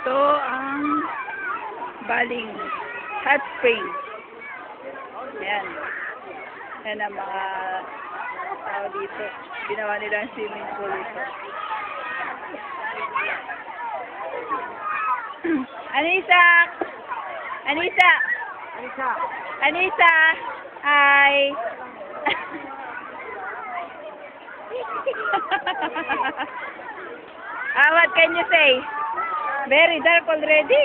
Ito ang Baling Hot Spring. Ayan. Ayan ang mga tao dito. Ginawa nila ang swimming pool ito. Anissa! Anissa! Anissa! Anissa! Hi! What can you say? Very dark already.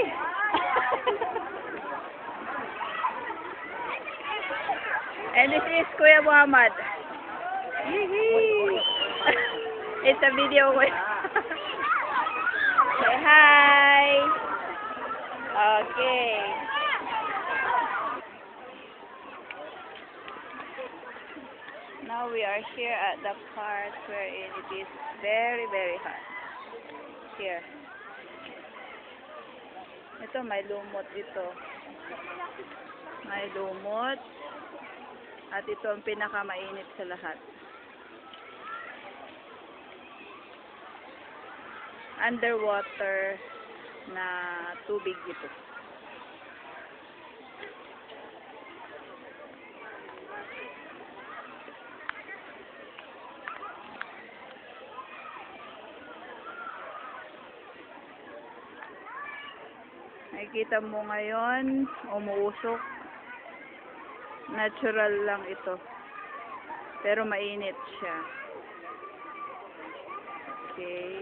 And this is Kuya Muhammad. It's a video. Say hi. Okay. Now we are here at the park wherein it is very, very hot. Here. Ito, may lumot ito. May lumot. At ito ang pinakamainit sa lahat. Underwater na tubig ito. Nakikita mo ngayon, umuusok. Natural lang ito. Pero mainit siya. Okay.